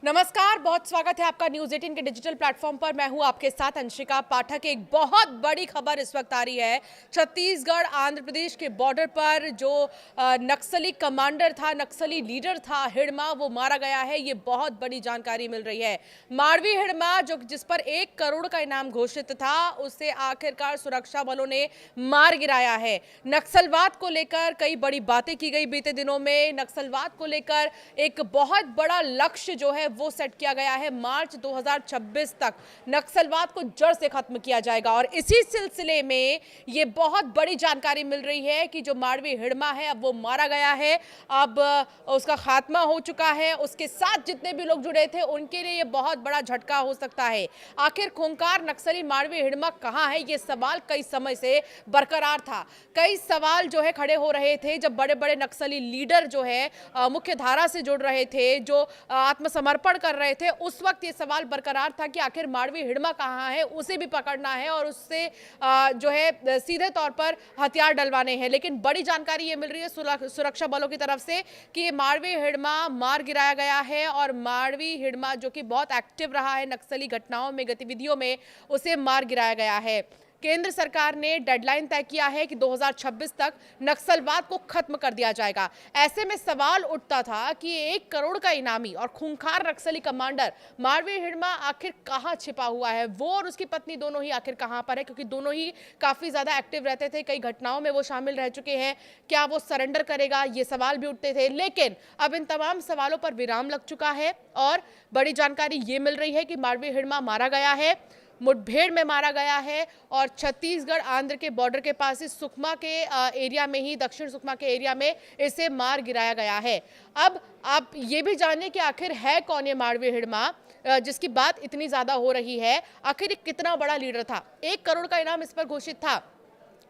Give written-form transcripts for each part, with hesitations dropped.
नमस्कार, बहुत स्वागत है आपका न्यूज़ 18 के डिजिटल प्लेटफॉर्म पर। मैं हूं आपके साथ अंशिका पाठक। एक बहुत बड़ी खबर इस वक्त आ रही है। छत्तीसगढ़ आंध्र प्रदेश के बॉर्डर पर जो नक्सली कमांडर था, नक्सली लीडर था हिड़मा, वो मारा गया है। ये बहुत बड़ी जानकारी मिल रही है। मारवी हिड़मा जो जिस पर 1 करोड़ का इनाम घोषित था, उसे आखिरकार सुरक्षा बलों ने मार गिराया है। नक्सलवाद को लेकर कई बड़ी बातें की गई बीते दिनों में। नक्सलवाद को लेकर एक बहुत बड़ा लक्ष्य जो है वो सेट किया गया है। मार्च 2026 तक नक्सलवाद को जड़ से खत्म किया जाएगा। और इसी सिलसिले में ये बहुत बड़ी जानकारी मिल रही है कि जो मारवी हिड़मा है अब वो मारा गया है, अब उसका खात्मा हो चुका है। उसके साथ जितने भी लोग जुड़े थे उनके लिए ये बहुत बड़ा झटका हो सकता है। आखिर खूंखार नक्सली मारवी हिड़मा कहां है, ये सवाल कई समय से बरकरार था। कई सवाल जो है खड़े हो रहे थे जब बड़े बड़े नक्सली लीडर जो है मुख्य धारा से जुड़ रहे थे, जो आत्मसमर्पण कर रहे थे। उस वक्त ये सवाल बरकरार था कि आखिर मारवी हिड़मा कहां है, उसे भी पकड़ना है और उससे जो है सीधे तौर पर हथियार डलवाने हैं। लेकिन बड़ी जानकारी ये मिल रही है सुरक्षा बलों की तरफ से कि मारवी हिड़मा मार गिराया गया है। और मारवी हिड़मा जो कि बहुत एक्टिव रहा है नक्सली घटनाओं में, गतिविधियों में, उसे मार गिराया गया है। केंद्र सरकार ने डेडलाइन तय किया है कि 2026 तक नक्सलवाद को खत्म कर दिया जाएगा। ऐसे में सवाल उठता था कि 1 करोड़ का इनामी और खूंखार नक्सली कमांडर मारवी हिड़मा आखिर कहां छिपा हुआ है, वो और उसकी पत्नी दोनों ही आखिर कहां पर है, क्योंकि दोनों ही काफी ज्यादा एक्टिव रहते थे, कई घटनाओं में वो शामिल रह चुके हैं। क्या वो सरेंडर करेगा, ये सवाल भी उठते थे। लेकिन अब इन तमाम सवालों पर विराम लग चुका है और बड़ी जानकारी ये मिल रही है कि मारवी हिड़मा मारा गया है, मुठभेड़ में मारा गया है। और छत्तीसगढ़ आंध्र के बॉर्डर के पास ही सुकमा के एरिया में ही, दक्षिण सुकमा के एरिया में इसे मार गिराया गया है। अब आप ये भी जानिए कि आखिर है कौन ये मारवी हिड़मा जिसकी बात इतनी ज्यादा हो रही है। आखिर कितना बड़ा लीडर था, 1 करोड़ का इनाम इस पर घोषित था।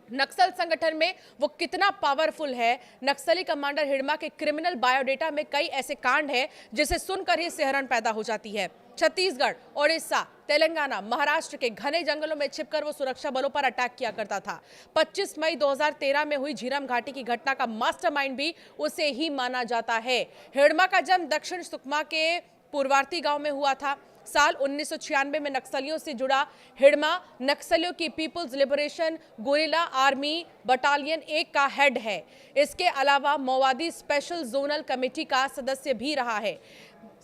नक्सल संगठन में वो कितना पावरफुल है। नक्सली कमांडर हिड़मा के क्रिमिनल बायोडेटा में कई ऐसे कांड हैं जिसे सुनकर ही सिहरन पैदा हो जाती है। छत्तीसगढ़, ओडिशा, तेलंगाना, महाराष्ट्र के घने जंगलों में छिपकर वो सुरक्षा बलों पर अटैक किया करता था। 25 मई 2013 में हुई झीरम घाटी की घटना का मास्टरमाइंड भी उसे ही माना जाता है। हिड़मा का जन्म दक्षिण सुकमा के पूर्वार्थी गांव में हुआ था। साल 1996 में नक्सलियों से जुड़ा हिड़मा नक्सलियों की People's Liberation Guerrilla Army battalion 1 का हेड है। इसके अलावा माओवादी स्पेशल जोनल कमेटी का सदस्य भी रहा है।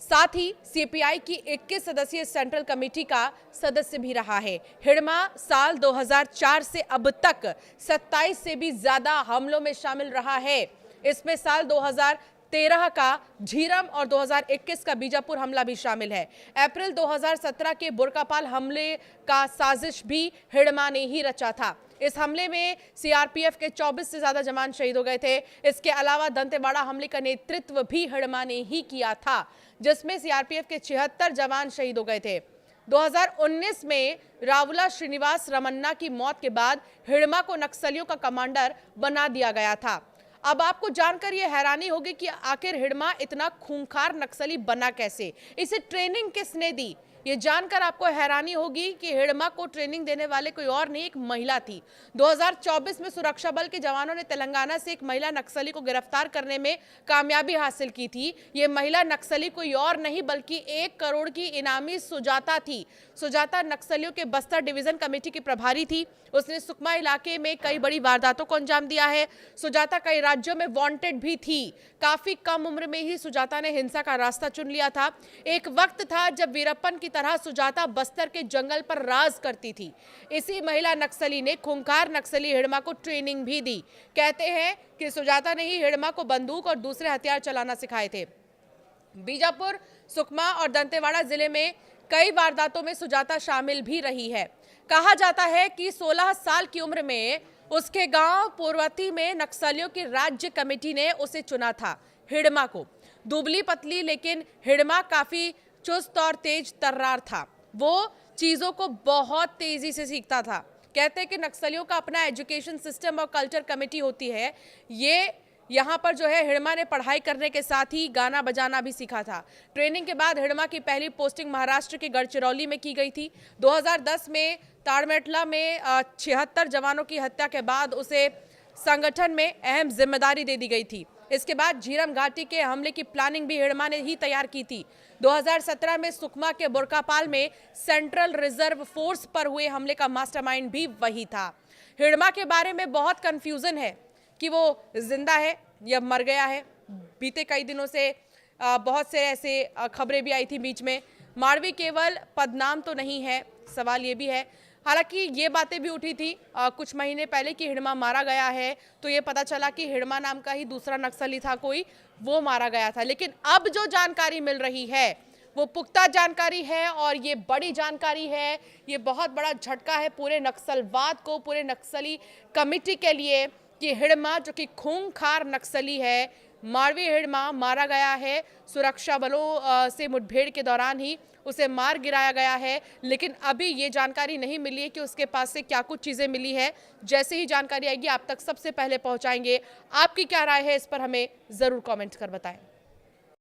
साथ ही सीपीआई की 21 सदस्यीय सेंट्रल कमेटी का सदस्य भी रहा है। हिड़मा साल 2004 से अब तक 27 से भी ज्यादा हमलों में शामिल रहा है। इसमें साल 2013 का झीरम और 2021 का बीजापुर हमला भी शामिल है। अप्रैल 2017 के बुरकापाल हमले का साजिश भी हिड़मा ने ही रचा था। इस हमले में सीआरपीएफ के 24 से ज्यादा जवान शहीद हो गए थे। इसके अलावा दंतेवाड़ा हमले का नेतृत्व भी हिड़मा ने ही किया था, जिसमें सीआरपीएफ के 76 जवान शहीद हो गए थे। 2019 में रावुला श्रीनिवास रमन्ना की मौत के बाद हिड़मा को नक्सलियों का कमांडर बना दिया गया था। अब आपको जानकर यह हैरानी होगी कि आखिर हिड़मा इतना खूंखार नक्सली बना कैसे, इसे ट्रेनिंग किसने दी। ये जानकर आपको हैरानी होगी कि हिड़मा को ट्रेनिंग देने वाले कोई और नहीं, एक महिला थी। 2024 में सुरक्षा बल के जवानों ने तेलंगाना से एक महिला नक्सली को गिरफ्तार करने में कामयाबी हासिल की थी। ये महिला नक्सली कोई और नहीं बल्कि 1 करोड़ की इनामी सुजाता थी। सुजाता नक्सलियों के बस्तर डिवीजन कमेटी की प्रभारी थी। उसने सुकमा इलाके में कई बड़ी वारदातों को अंजाम दिया है। सुजाता कई राज्यों में वांटेड भी थी। काफी कम उम्र में ही सुजाता ने हिंसा का रास्ता चुन लिया था। एक वक्त था जब वीरप्पन की तरह सुजाता बस्तर के जंगल पर राज करती थी। इसी महिला नक्सली ने खूंखार नक्सली हिड़मा को ट्रेनिंग भी दी। कहते हैं कि सुजाता ने ही हिड़मा को बंदूक और दूसरे हथियार चलाना सिखाए थे। बीजापुर, सुकमा और दंतेवाड़ा जिले में कई वारदातों में सुजाता शामिल भी रही है। कहा जाता है कि 16 साल की उम्र में उसके गांव पूर्वती में नक्सलियों की राज्य कमेटी ने उसे चुना था। हिड़मा को दुबली पतली लेकिन हिड़मा काफी चुस्त और तेज तर्रार था। वो चीजों को बहुत तेजी से सीखता था। कहते हैं कि नक्सलियों का अपना एजुकेशन सिस्टम और कल्चर कमेटी होती है। ये यहाँ पर जो है हिड़मा ने पढ़ाई करने के साथ ही गाना बजाना भी सीखा था। ट्रेनिंग के बाद हिड़मा की पहली पोस्टिंग महाराष्ट्र के गढ़चिरौली में की गई थी। 2010 में ताड़मेटला में 76 जवानों की हत्या के बाद उसे संगठन में अहम जिम्मेदारी दे दी गई थी। इसके बाद झीरम घाटी के हमले की प्लानिंग भी हिड़मा ने ही तैयार की थी। 2017 में सुकमा के बुरकापाल में सेंट्रल रिजर्व फोर्स पर हुए हमले का मास्टरमाइंड भी वही था। हिड़मा के बारे में बहुत कंफ्यूजन है कि वो जिंदा है या मर गया है। बीते कई दिनों से बहुत से ऐसे खबरें भी आई थी बीच में। मारवी केवल पदनाम तो नहीं है, सवाल ये भी है। हालांकि ये बातें भी उठी थी कुछ महीने पहले कि हिड़मा मारा गया है, तो ये पता चला कि हिड़मा नाम का ही दूसरा नक्सली था कोई, वो मारा गया था। लेकिन अब जो जानकारी मिल रही है वो पुख्ता जानकारी है और ये बड़ी जानकारी है। ये बहुत बड़ा झटका है पूरे नक्सलवाद को, पूरे नक्सली कमेटी के लिए कि हिड़मा जो कि खूंखार नक्सली है, मारवी हिड़मा मारा गया है। सुरक्षा बलों से मुठभेड़ के दौरान ही उसे मार गिराया गया है। लेकिन अभी ये जानकारी नहीं मिली है कि उसके पास से क्या कुछ चीज़ें मिली है। जैसे ही जानकारी आएगी आप तक सबसे पहले पहुंचाएंगे। आपकी क्या राय है इस पर हमें ज़रूर कमेंट कर बताएं।